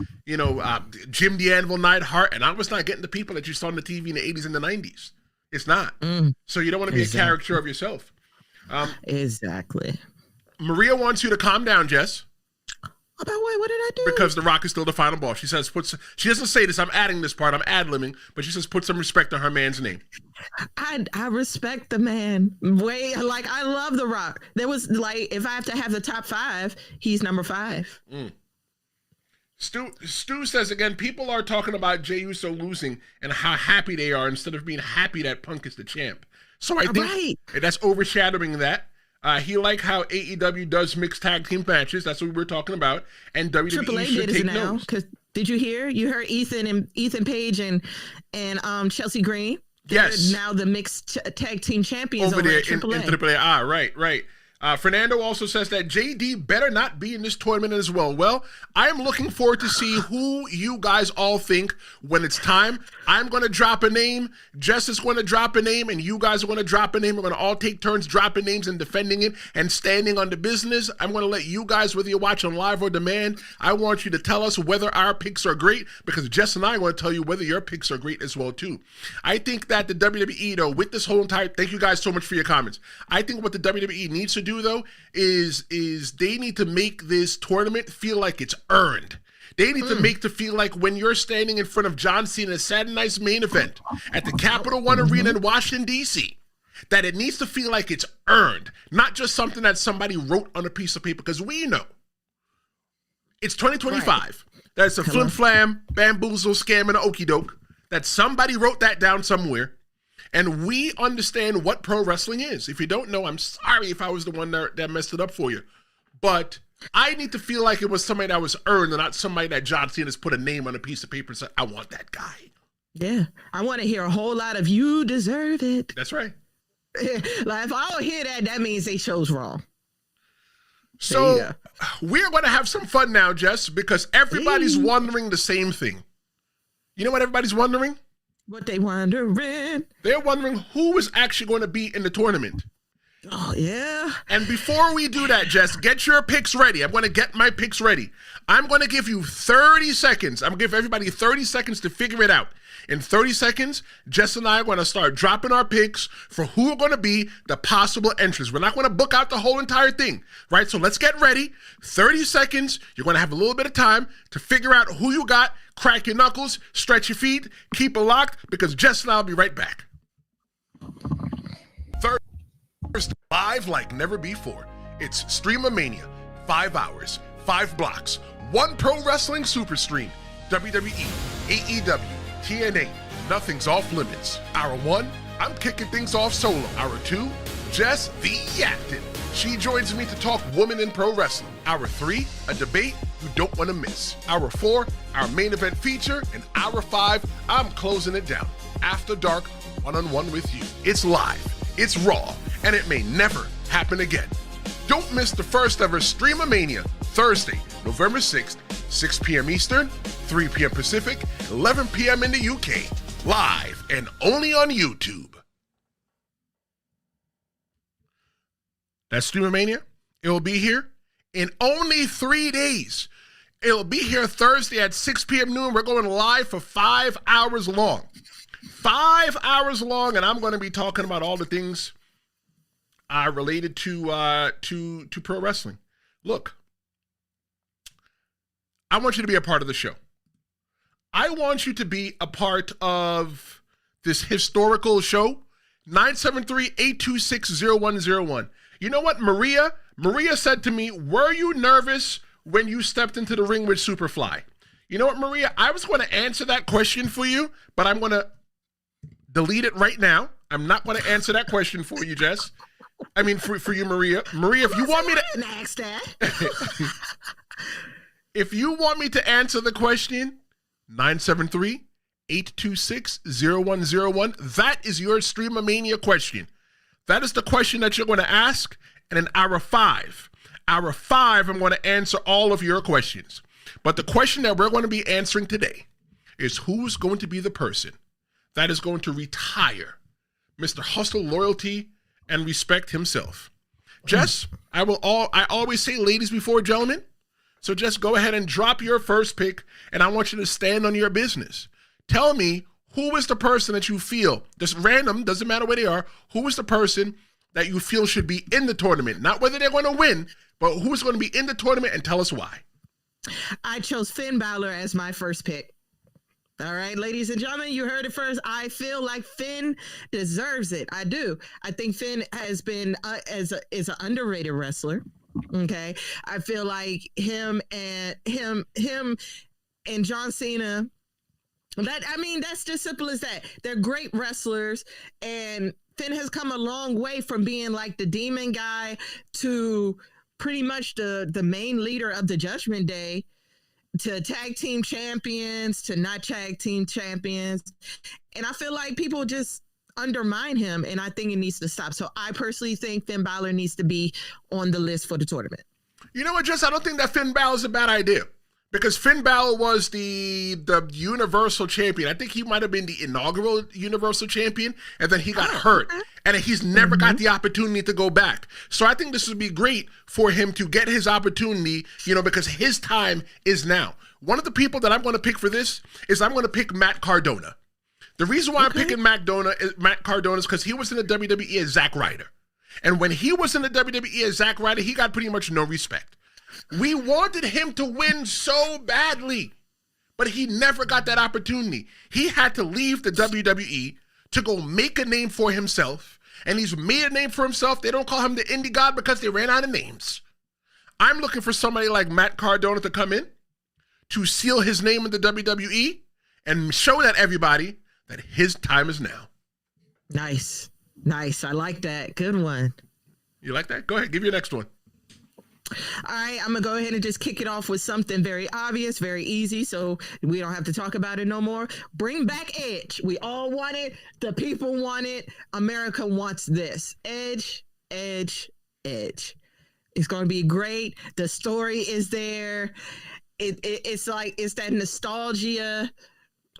Jim the Anvil Neidhart, and I was not getting the people that you saw on the TV in the 80s and the 90s. It's not. So you don't want to be a character of yourself. Exactly. Maria wants you to calm down, Jess. About what did I do? Because The Rock is still the final boss. She says, she doesn't say this, I'm adding this part, I'm ad-libbing, but she says, put some respect on her man's name. I respect the man. I love The Rock. There was, if I have to have the top 5, he's number 5. Stu says, again, people are talking about Jey Uso losing and how happy they are instead of being happy that Punk is the champ. So I think that's overshadowing that. He liked how AEW does mixed tag team matches. That's what we were talking about. And WWE Triple A should did take it now. notes. Because did you hear? You heard Ethan Page and Chelsea Green. Yes. They're now the mixed tag team champions over there in AAA. In AAA. Right. Fernando also says that JD better not be in this tournament as well. Well, I am looking forward to see who you guys all think when it's time. I'm going to drop a name. Jess is going to drop a name, and you guys are going to drop a name. We're going to all take turns dropping names and defending it and standing on the business. I'm going to let you guys, whether you're watching live or demand, I want you to tell us whether our picks are great, because Jess and I are going to tell you whether your picks are great as well, too. I think that the WWE, though, with this whole entire, thank you guys so much for your comments. I think what the WWE needs to do, though, is they need to make this tournament feel like it's earned. They need to make to feel like when you're standing in front of John Cena, Saturday Night's main event at the Capital One Arena in Washington, D.C., that it needs to feel like it's earned, not just something that somebody wrote on a piece of paper, because we know it's 2025. Right. That's a flim-flam, bamboozle, scam, and an okie doke, that somebody wrote that down somewhere. And we understand what pro wrestling is. If you don't know, I'm sorry if I was the one that messed it up for you. But I need to feel like it was somebody that was earned and not somebody that John Cena has put a name on a piece of paper and said, I want that guy. Yeah. I want to hear a whole lot of you deserve it. That's right. Like, if I don't hear that, that means they chose wrong. So we're going to have some fun now, Jess, because everybody's wondering the same thing. You know what everybody's wondering? What they wondering? They're wondering who is actually going to be in the tournament. Oh, yeah. And before we do that, Jess, get your picks ready. I'm going to get my picks ready. I'm going to give you 30 seconds. I'm going to give everybody 30 seconds to figure it out. In 30 seconds, Jess and I are going to start dropping our picks for who are going to be the possible entrants. We're not going to book out the whole entire thing, right? So let's get ready. 30 seconds. You're going to have a little bit of time to figure out who you got. Crack your knuckles, stretch your feet, keep it locked, because Jess and I will be right back. Thursday, live like never before. It's Streamomania. 5 hours, 5 blocks, 1 pro wrestling super stream. WWE, AEW, TNA, nothing's off limits. Hour 1, I'm kicking things off solo. Hour 2, Jess the Yapton. She joins me to talk women in pro wrestling. Hour 3, a debate you don't want to miss. Hour 4, our main event feature. And Hour 5, I'm closing it down. After dark, one-on-one with you. It's live, it's raw, and it may never happen again. Don't miss the first ever Streamomania, Thursday, November 6th, 6 p.m. Eastern, 3 p.m. Pacific, 11 p.m. in the UK. Live and only on YouTube. That's Streamomania. It will be here in only 3 days. It'll be here Thursday at 6 p.m. noon. We're going live for 5 hours long. 5 hours long, and I'm going to be talking about all the things related to pro wrestling. look, I want you to be a part of the show. I want you to be a part of this historical show. 973-826-0101. You know what, Maria? Maria said to me, were you nervous when you stepped into the ring with Superfly? You know what, Maria? I was going to answer that question for you, but I'm going to delete it right now. I'm not going to answer that question for you, Jess. I mean, for you, Maria. Maria, if you want me to ask that. if you want me to answer the question, 973-826-0101. That is your Streamomania question. That is the question that you're going to ask. And in hour 5, I'm going to answer all of your questions. But the question that we're going to be answering today is who's going to be the person that is going to retire Mr. Hustle, Loyalty, and Respect himself. Jess, I always say ladies before gentlemen. So just go ahead and drop your first pick, and I want you to stand on your business. Tell me, who is the person that you feel, just random, doesn't matter where they are, who is the person that you feel should be in the tournament? Not whether they're going to win, but who's going to be in the tournament, and tell us why. I chose Finn Balor as my first pick. All right, ladies and gentlemen, you heard it first. I feel like Finn deserves it. I do. I think Finn has been is an underrated wrestler. Okay, I feel like him and John Cena. That's just simple as that. They're great wrestlers, and Finn has come a long way from being like the demon guy to pretty much the main leader of the Judgment Day, to tag team champions, to not tag team champions. And I feel like people just undermine him, and I think it needs to stop. So I personally think Finn Balor needs to be on the list for the tournament. You know what, Jess? I don't think that Finn Balor is a bad idea, because Finn Balor was the Universal Champion. I think he might have been the inaugural Universal Champion, and then he got hurt, and he's never got the opportunity to go back. So I think this would be great for him to get his opportunity, because his time is now. One of the people that I'm going to pick for this is I'm going to pick Matt Cardona. The reason why I'm picking Matt Cardona is because he was in the WWE as Zack Ryder. And when he was in the WWE as Zack Ryder, he got pretty much no respect. We wanted him to win so badly, but he never got that opportunity. He had to leave the WWE to go make a name for himself, and he's made a name for himself. They don't call him the indie god because they ran out of names. I'm looking for somebody like Matt Cardona to come in, to seal his name in the WWE, and show that everybody that his time is now. Nice. I like that. Good one. You like that? Go ahead. Give your next one. All right. I'm going to go ahead and just kick it off with something very obvious, very easy, so we don't have to talk about it no more. Bring back Edge. We all want it. The people want it. America wants this. Edge. It's going to be great. The story is there. It's that nostalgia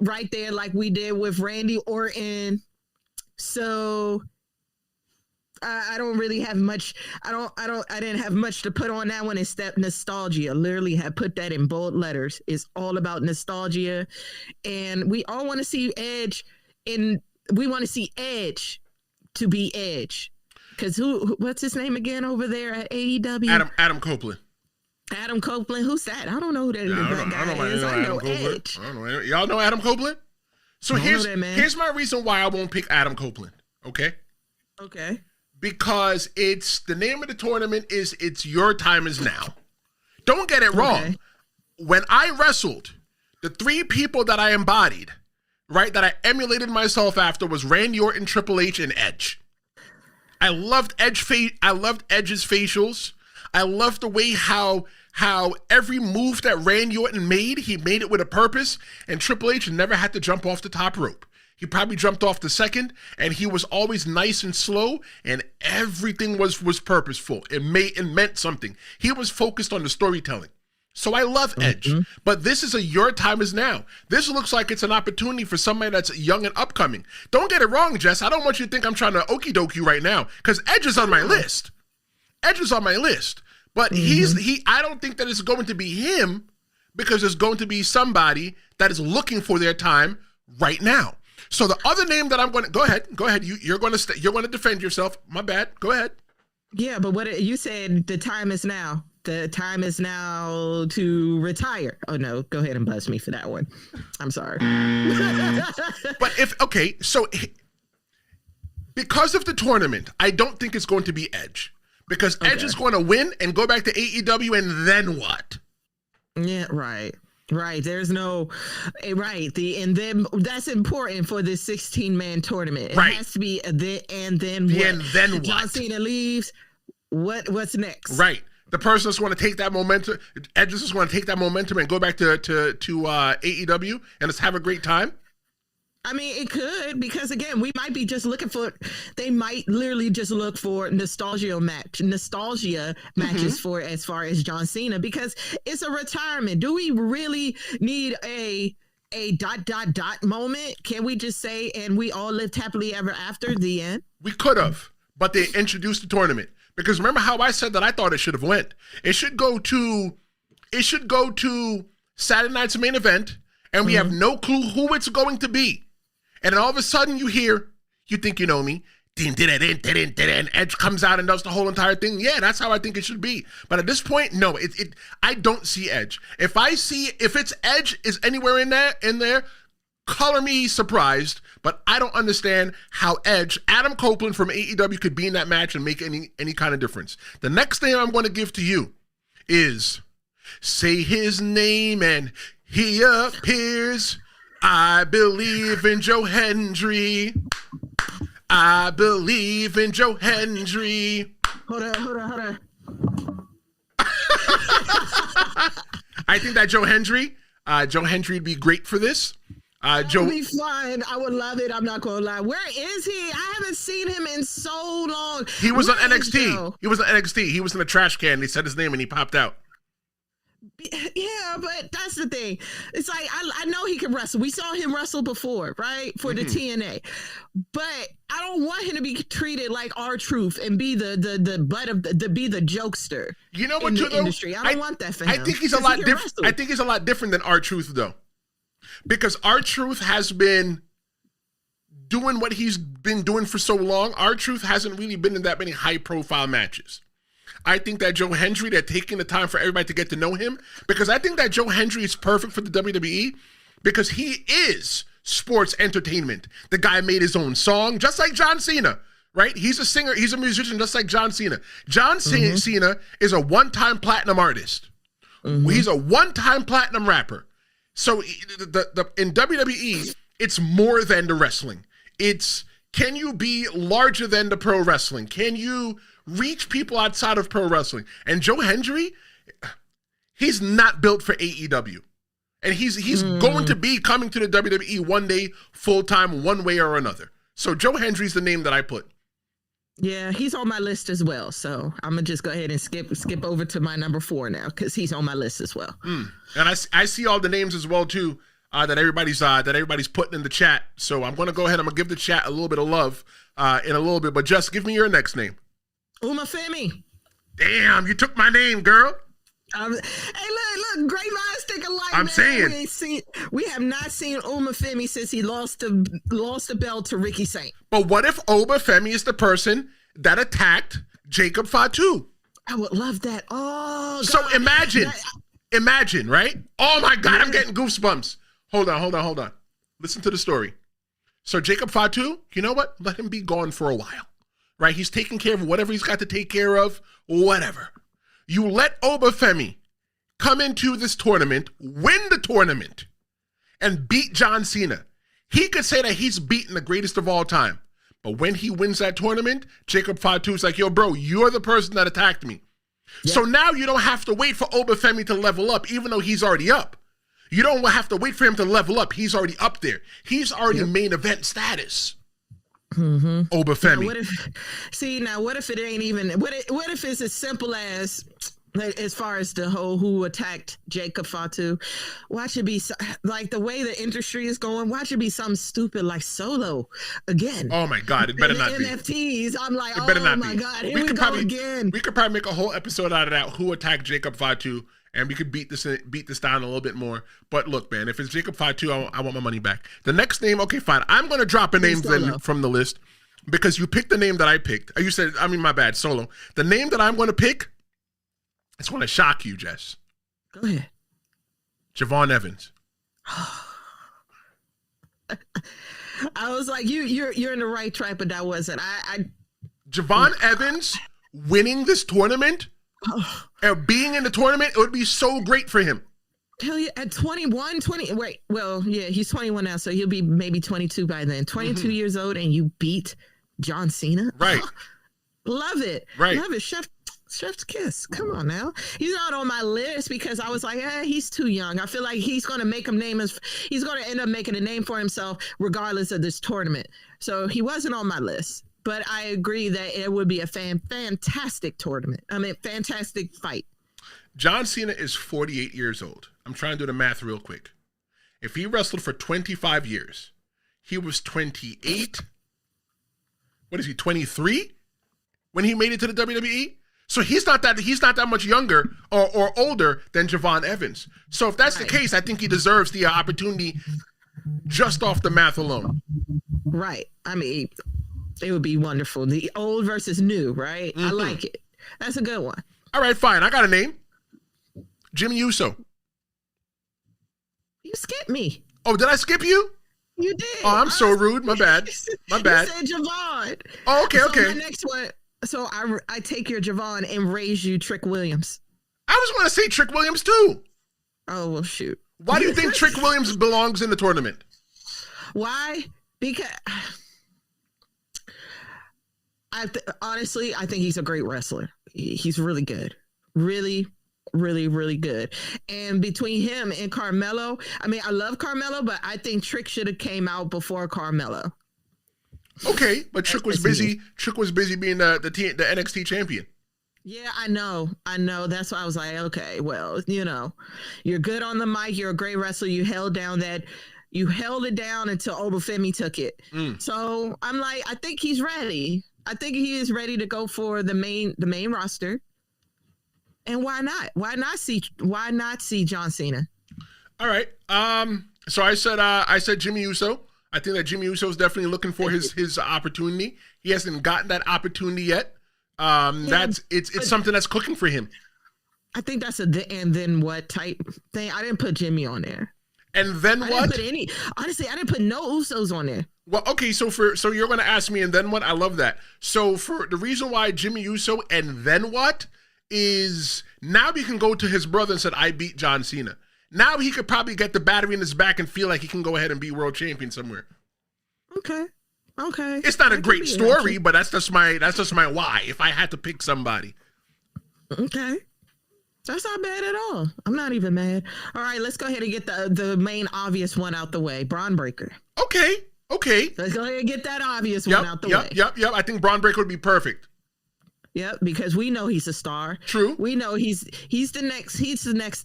right there, like we did with Randy Orton. So I don't really have much. I didn't have much to put on that one. It's that nostalgia. Literally have put that in bold letters. It's all about nostalgia, and we all want to see Edge. We want to see Edge to be Edge, because what's his name again over there at AEW? Adam Copeland. Adam Copeland, who's that? I don't know who that guy is. I know Edge. I don't know. Y'all know Adam Copeland? So here's my reason why I won't pick Adam Copeland. Okay. Because it's the name of the tournament is It's Your Time Is Now. Don't get it wrong. When I wrestled, the 3 people that I embodied, right, that I emulated myself after was Randy Orton, Triple H, and Edge. I loved I loved Edge's facials. I love the way how every move that Randy Orton made, he made it with a purpose, and Triple H never had to jump off the top rope. He probably jumped off the second, and he was always nice and slow, and everything was purposeful. It meant something. He was focused on the storytelling. So I love Edge, but this is Your Time Is Now. This looks like it's an opportunity for somebody that's young and upcoming. Don't get it wrong, Jess. I don't want you to think I'm trying to okie doke you right now, because Edge is on my list. But I don't think that it's going to be him, because it's going to be somebody that is looking for their time right now. So the other name that I'm going to go ahead. You're going to defend yourself. My bad. Go ahead. Yeah, but what you said, the time is now. The time is now to retire. Oh no, go ahead and buzz me for that one. I'm sorry. But so because of the tournament, I don't think it's going to be Edge. Because Edge is going to win and go back to AEW, and then what? Yeah, right. There's no right. And then that's important for this 16-man tournament. It has to be and then what? And then what? John Cena leaves. What's next? Right. The person that's going to take that momentum, Edge is going to take that momentum and go back to AEW and just have a great time. I mean, it could, because again, we might be just looking for, they might literally just look for nostalgia matches for as far as John Cena, because it's a retirement. Do we really need a moment? Can we just say, and we all lived happily ever after, the end? We could have, but they introduced the tournament. Because remember how I said that I thought it should have went? It should go to Saturday night's main event, and we have no clue who it's going to be. And then all of a sudden you think you know me, Edge comes out and does the whole entire thing. Yeah, that's how I think it should be. But at this point, no, I don't see Edge. If it's Edge is anywhere in there, color me surprised, but I don't understand how Edge, Adam Copeland from AEW, could be in that match and make any kind of difference. The next thing I'm going to give to you is say his name and he appears. I believe in Joe Hendry. I believe in Joe Hendry. Hold on. I think that Joe Hendry would be great for this. Joe would be fine. I would love it. I'm not going to lie. Where is he? I haven't seen him in so long. He was on NXT. He was on NXT. He was in a trash can. They said his name and he popped out. Yeah, but that's the thing. It's like I know he can wrestle. We saw him wrestle before, right? For the TNA. But I don't want him to be treated like R-Truth and be the butt of be the jokester. You know what, in the industry. I don't want that for him. I think he's a lot different. I think he's a lot different than R-Truth though. Because R-Truth has been doing what he's been doing for so long. R-Truth hasn't really been in that many high-profile matches. I think that Joe Hendry, they're taking the time for everybody to get to know him, because I think that Joe Hendry is perfect for the WWE because he is sports entertainment. The guy made his own song, just like John Cena, right? He's a singer, he's a musician, just like John Cena. John Cena is a one-time platinum artist. He's a one-time platinum rapper. So in WWE, it's more than the wrestling. It's, can you be larger than the pro wrestling? Can you reach people outside of pro wrestling? And Joe Hendry, he's not built for AEW. And he's going to be coming to the WWE one day, full-time, one way or another. So Joe Hendry's the name that I put. Yeah, he's on my list as well. So I'm going to just go ahead and skip over to my number 4 now, because he's on my list as well. And I see all the names as well, too, that everybody's putting in the chat. So I'm going to go ahead. I'm going to give the chat a little bit of love in a little bit. But just give me your next name. Uma Femi. Damn, you took my name, girl. Hey, look, great minds think alike. I'm saying we have not seen Uma Femi since he lost the belt to Ricky Saint. But what if Uma Femi is the person that attacked Jacob Fatu? I would love that. Oh, God. So imagine, right? Oh my God, I'm getting goosebumps. Hold on. Listen to the story. So Jacob Fatu, you know what? Let him be gone for a while, right? He's taking care of whatever he's got to take care of, whatever. You let Uma Femi come into this tournament, win the tournament, and beat John Cena. He could say that he's beaten the greatest of all time. But when he wins that tournament, Jacob Fatu's like, yo, bro, you're the person that attacked me. Yep. So now you don't have to wait for Uma Femi to level up, even though he's already up. You don't have to wait for him to level up. He's already up there. He's already main event status. Uma Femi. What if it ain't even, what if it's as simple as far as the whole who attacked Jacob Fatu, watch it be like the way the industry is going, watch it be something stupid like Solo again. Oh my God, it better not be. NFTs, I'm like, oh my God, here we go again. We could probably make a whole episode out of that, who attacked Jacob Fatu, and we could beat this down a little bit more. But look, man, if it's Jacob Fatu, I want my money back. The next name, okay, fine. I'm going to drop a name from the list because you picked the name that I picked. You said, my bad, Solo. The name that I'm going to pick It's going to shock you, Jess. Go ahead. Javon Evans. I was like, you're in the right track, but that wasn't. Javon Evans winning this tournament or being in the tournament, it would be so great for him. Hell yeah, at 21, 20, wait, well, yeah, he's 21 now, so he'll be maybe 22 by then. 22 years old, and you beat John Cena? Right. Love it. Right. Love it. Chef's kiss. Come on now. He's not on my list because I was like, he's too young. I feel like he's going to make him he's going to end up making a name for himself regardless of this tournament. So he wasn't on my list. But I agree that it would be a fantastic tournament. I mean, fantastic fight. John Cena is 48 years old. I'm trying to do the math real quick. If he wrestled for 25 years, he was 28. What is he, 23? When he made it to the WWE? So he's not that much younger or older than Javon Evans. So if that's the case, I think he deserves the opportunity just off the math alone. Right. I mean, it would be wonderful. The old versus new, right? I like it. That's a good one. All right, fine. I got a name. Jimmy Uso. You skipped me. Oh, did I skip you? You did. Oh, I'm so rude. My bad. My bad. You said Javon. Oh, okay, so okay. My next one. So I take your Javon and raise you Trick Williams. I was going to say Trick Williams too. Oh, well, shoot. Why do you think Trick Williams belongs in the tournament? Why? Because honestly, I think he's a great wrestler. He's really good. Really, really, really good. And between him and Carmelo, I mean, I love Carmelo, but I think Trick should have came out before Carmelo. Okay, but Trick was busy. Trick was busy being the NXT champion. Yeah, I know. That's why I was like, okay, well, you're good on the mic. You're a great wrestler. You held it down until Obafemi took it. So I'm like, I think he's ready. I think he is ready to go for the main roster. And why not? Why not see John Cena? All right. So I said Jimmy Uso. I think that Jimmy Uso is definitely looking for his opportunity. He hasn't gotten that opportunity yet. It's something that's cooking for him. I think that's and then what type thing. I didn't put Jimmy on there. And then what? Honestly, I didn't put no Usos on there. Well, okay, so you're going to ask me, and then what? I love that. So for the reason why Jimmy Uso and then what is now we can go to his brother and said, I beat John Cena. Now he could probably get the battery in his back and feel like he can go ahead and be world champion somewhere. Okay. It's not a great story, but that's just my why. If I had to pick somebody. Okay. That's not bad at all. I'm not even mad. All right, let's go ahead and get the main obvious one out the way. Braun Breaker. Okay. Let's go ahead and get that obvious one out the way. Yep. I think Braun Breaker would be perfect. Yep, because we know he's a star. True. We know he's the next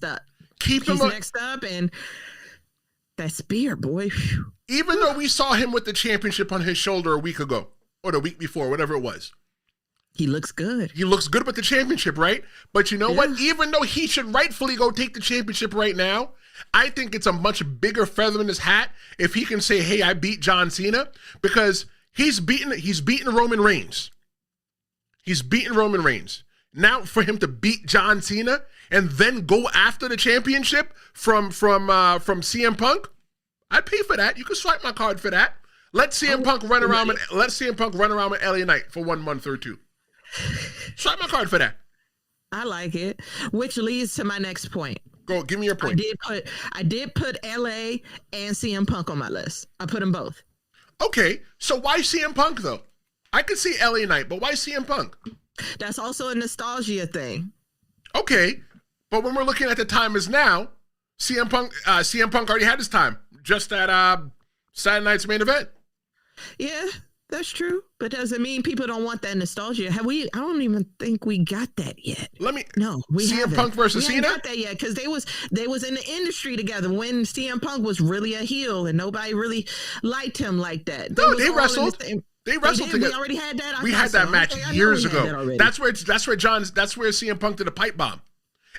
up. He's next up, and that spear, boy. Even though we saw him with the championship on his shoulder a week ago or the week before, whatever it was. He looks good. He looks good with the championship, right? But you know what? Even though he should rightfully go take the championship right now, I think it's a much bigger feather in his hat if he can say, hey, I beat John Cena, because he's beaten Roman Reigns. He's beaten Roman Reigns. Now for him to beat John Cena and then go after the championship from CM Punk, I'd pay for that. You can swipe my card for that. Let CM Punk run around with LA Knight for 1 month or two. Swipe my card for that. I like it. Which leads to my next point. Go, give me your point. I did put LA and CM Punk on my list. I put them both. Okay, so why CM Punk though? I could see LA Knight, but why CM Punk? That's also a nostalgia thing. Okay, but when we're looking at the time as now, CM Punk already had his time just at Saturday night's main event. Yeah, that's true, but doesn't mean people don't want that nostalgia. I don't even think we got that yet. We CM haven't. Punk versus Cena. We haven't got that yet because they was in the industry together when CM Punk was really a heel and nobody really liked him like that. They wrestled. They wrestled together. We already had that. We had that match years ago. That's where CM Punk did a pipe bomb,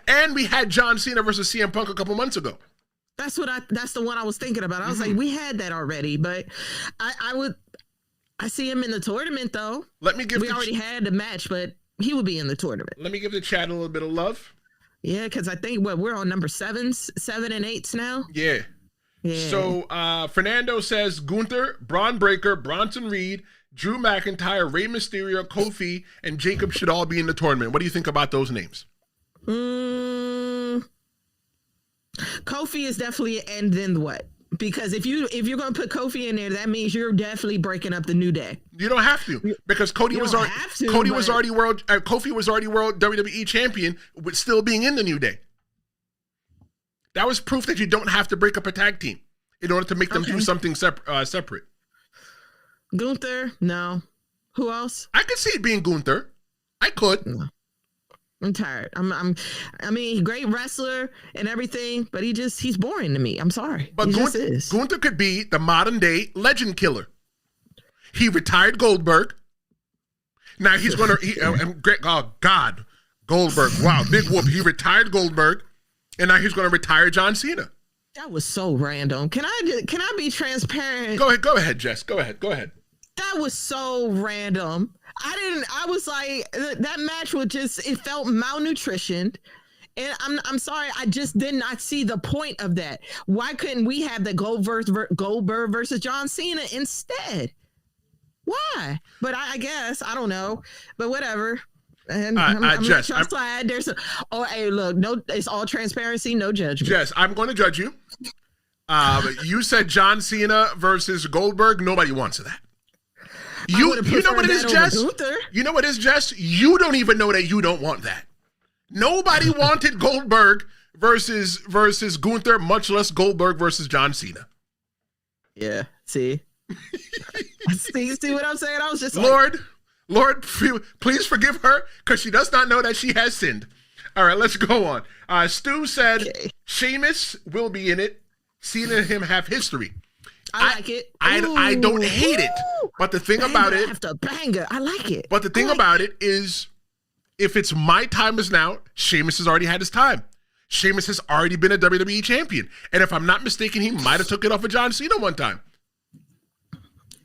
and we had John Cena versus CM Punk a couple months ago. That's the one I was thinking about. I was like, we had that already, but I see him in the tournament though. We already had the match, but he would be in the tournament. Let me give the chat a little bit of love. Yeah, because I think we're on number 7 and 8s now. Yeah. Yeah. So Fernando says Gunther, Braun Breaker, Bronson Reed, Drew McIntyre, Rey Mysterio, Kofi, and Jacob should all be in the tournament. What do you think about those names? Kofi is definitely an and then what? Because if you're going to put Kofi in there, that means you're definitely breaking up the New Day. You don't have to, because Kofi was already world WWE champion with still being in the New Day. That was proof that you don't have to break up a tag team in order to make them do something separate. Gunther, no. Who else? I could see it being Gunther. I could. No. I'm tired. I mean, great wrestler and everything, but he's boring to me. I'm sorry. But Gunther could be the modern day legend killer. He retired Goldberg. Now he's going to, oh God, Goldberg. Wow, big whoop. He retired Goldberg, and now he's going to retire John Cena. That was so random. Can I be transparent? Go ahead, Jess. Go ahead. That was so random. I was like, that match it felt malnutritioned. And I'm sorry, I just did not see the point of that. Why couldn't we have the Goldberg versus John Cena instead? Why? But I guess, I don't know. But whatever. And I'm Jess, not glad there's hey, look, no, it's all transparency, no judgment. Jess, I'm going to judge you. You said John Cena versus Goldberg. Nobody wants that. You know what it is, Jess? You know what it is, Jess? You don't even know that you don't want that. Nobody wanted Goldberg versus Gunther, much less Goldberg versus John Cena. Yeah, see? see what I'm saying? I was just Lord, please forgive her, because she does not know that she has sinned. All right, let's go on. Stu said Sheamus will be in it. Cena and him have history. I like it. I don't hate it. But the thing about it, after banger, I like it. But the thing about it is, if it's my time is now, Sheamus has already had his time. Sheamus has already been a WWE champion. And if I'm not mistaken, he might have took it off of John Cena one time.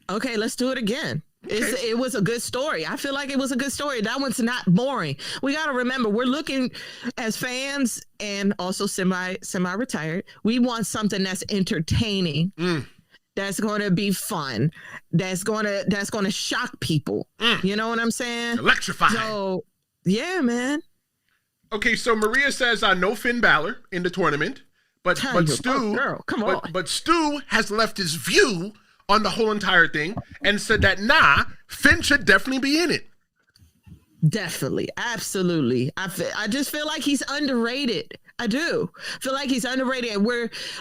Okay, let's do it again. Okay. It was a good story. I feel like it was a good story. That one's not boring. We got to remember, we're looking as fans and also semi-retired. We want something that's entertaining. That's going to be fun. That's going to shock people. You know what I'm saying? Electrify. So, yeah, man. Okay, so Maria says no Finn Balor in the tournament, but Stu, come on. But Stu has left his view on the whole entire thing and said that Finn should definitely be in it. Definitely, absolutely. I just feel like he's underrated. I do feel like he's underrated, and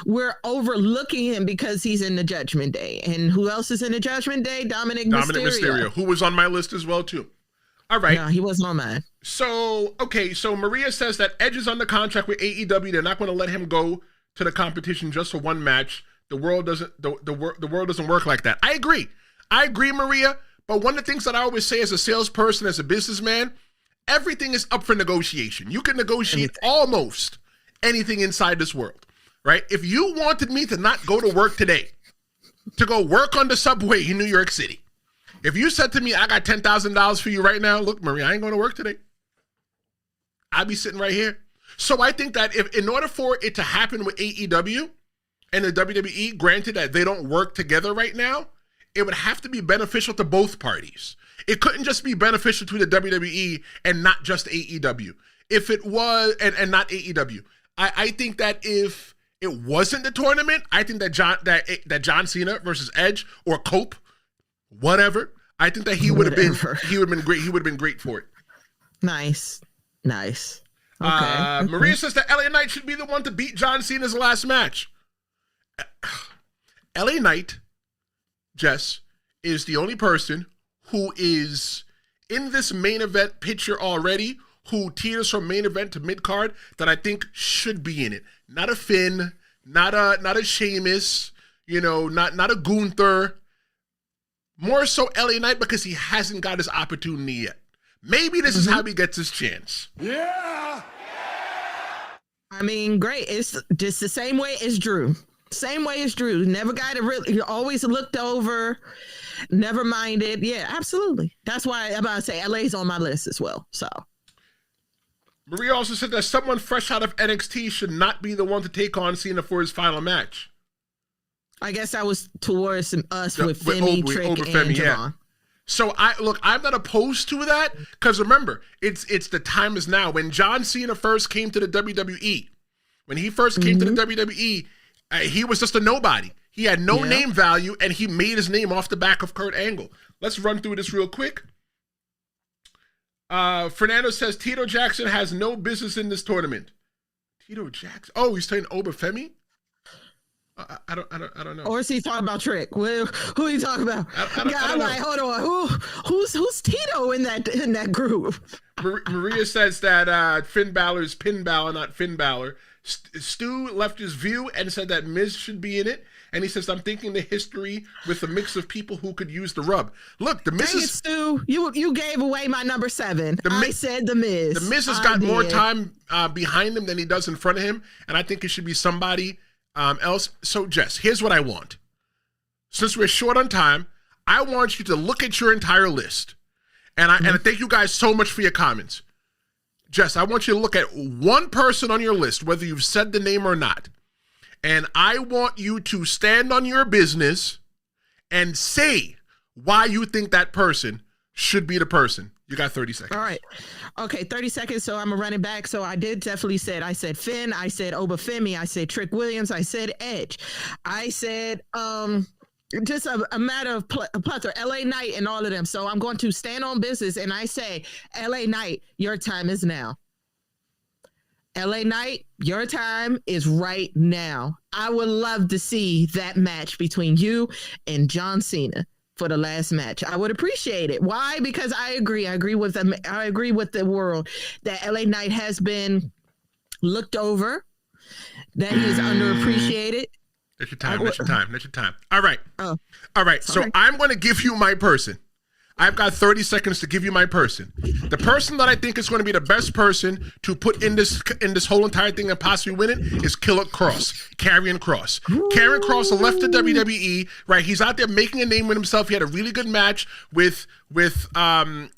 we're overlooking him because he's in the Judgment Day. And who else is in the Judgment Day? Dominic Mysterio, who was on my list as well too. All right, no, he wasn't on mine. So Maria says that Edge is under contract with AEW. They're not going to let him go to the competition just for one match. The world doesn't work like that. I agree, Maria. But one of the things that I always say as a salesperson, as a businessman, everything is up for negotiation. You can negotiate almost anything inside this world, right? If you wanted me to not go to work today, to go work on the subway in New York City, if you said to me, I got $10,000 for you right now, look, Maria, I ain't going to work today. I'd be sitting right here. So I think that if in order for it to happen with AEW and the WWE, granted that they don't work together right now, it would have to be beneficial to both parties. It couldn't just be beneficial to the WWE and not just AEW. If it was, and not AEW. I think that if it wasn't the tournament, I think that John Cena versus Edge or Cope, whatever, I think that he would have been great. He would have been great for it. Nice. Okay. Maria says that LA Knight should be the one to beat John Cena's last match. LA Knight, Jess, is the only person who is in this main event picture already, who teeters from main event to mid card, that I think should be in it. Not a Finn, not a Sheamus, not a Gunther. More so LA Knight, because he hasn't got his opportunity yet. Maybe this is how he gets his chance. Yeah. I mean, great. It's just the same way as Drew. Never got it really. Always looked over. Never minded. Yeah, absolutely. That's why I'm about to say LA's on my list as well. So. Maria also said that someone fresh out of NXT should not be the one to take on Cena for his final match. I guess that was towards us with Femi, Trick, and Javon. Yeah. So I'm not opposed to that because remember, it's the time is now. When John Cena first came to the WWE, when he first came to the WWE, he was just a nobody. He had no name value, and he made his name off the back of Kurt Angle. Let's run through this real quick. Fernando says Tito Jackson has no business in this tournament. Tito Jackson? Oh, he's saying Obafemi? I don't know. Or is he talking about Trick? Who are you talking about? I'm like, hold on. Who's Tito in that group? Maria says that Finn Balor's Pin Balor, not Finn Balor. Stu left his view and said that Miz should be in it. And he says, I'm thinking the history with a mix of people who could use the rub. Look, the Miz is... Stu, you gave away my number 7. I said the Miz. The Miz has got more time behind him than he does in front of him. And I think it should be somebody else. So, Jess, here's what I want. Since we're short on time, I want you to look at your entire list. And I thank you guys so much for your comments. Jess, I want you to look at one person on your list, whether you've said the name or not. And I want you to stand on your business and say why you think that person should be the person. You got 30 seconds. All right. Okay, 30 seconds. So I'm a running back. So I did definitely said, I said Finn, I said Obafemi, I said Trick Williams, I said Edge. I said just a matter of plethora, LA Knight and all of them. So I'm going to stand on business and I say, LA Knight, your time is now. LA Knight, your time is right now. I would love to see that match between you and John Cena for the last match. I would appreciate it. Why? Because I agree. I agree with them. I agree with the world that LA Knight has been looked over, that he is underappreciated. That's your time. That's your time. That's your time. All right. Oh. All right. Sorry. So I'm going to give you my person. I've got 30 seconds to give you my person. The person that I think is going to be the best person to put in this whole entire thing and possibly win it is Killer Cross, Karrion Kross. Karrion Kross left the WWE, right? He's out there making a name with himself. He had a really good match with Matt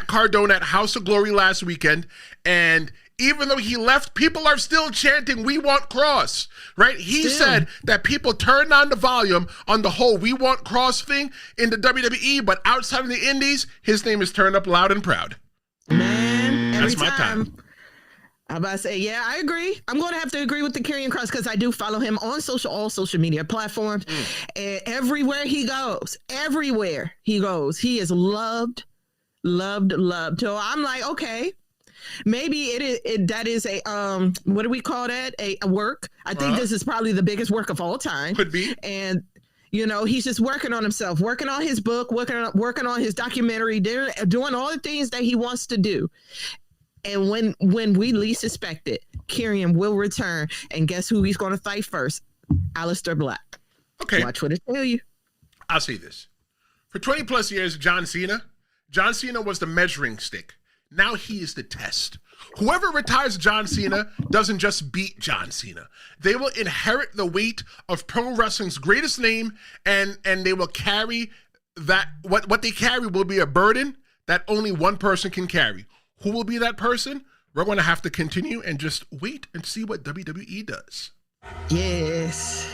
Cardone at House of Glory last weekend, and even though he left, people are still chanting, "We want Cross," right? He said that people turned on the volume on the whole "We want Cross" thing in the WWE, but outside of the indies, his name is turned up loud and proud. Man, that's my time. I'm about to say, yeah, I agree. I'm going to have to agree with the Karrion Kross because I do follow him on all social media platforms. And everywhere he goes, he is loved. So I'm like, okay. Maybe that is a what do we call that? A work. I think this is probably the biggest work of all time. Could be. And he's just working on himself, working on his book, working on his documentary, doing all the things that he wants to do. And when we least suspect it, Karrion will return. And guess who he's going to fight first? Aleister Black. Okay. Watch what it tell you. I'll say this. For 20 plus years, John Cena was the measuring stick. Now he is the test. Whoever retires John Cena doesn't just beat John Cena. They will inherit the weight of pro wrestling's greatest name, and they will carry that. What they carry will be a burden that only one person can carry. Who will be that person? We're going to have to continue and just wait and see what WWE does. Yes.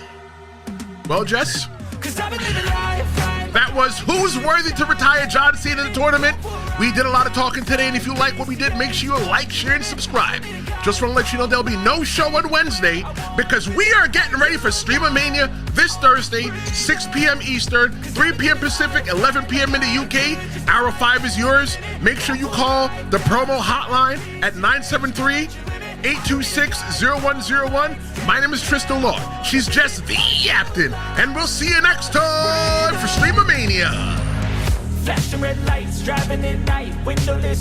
Well, Jess, that was who's worthy to retire John Cena in the tournament. We did a lot of talking today, and if you like what we did, make sure you like, share, and subscribe. Just want to let you know there'll be no show on Wednesday because we are getting ready for Streamomania this Thursday, 6 p.m. Eastern, 3 p.m. Pacific, 11 p.m. in the UK. Hour 5 is yours. Make sure you call the promo hotline at 973-826-0101. My name is Tristen Law. She's just the Captain. And we'll see you next time for Streamomania. Flashing red lights, driving at night, windowless.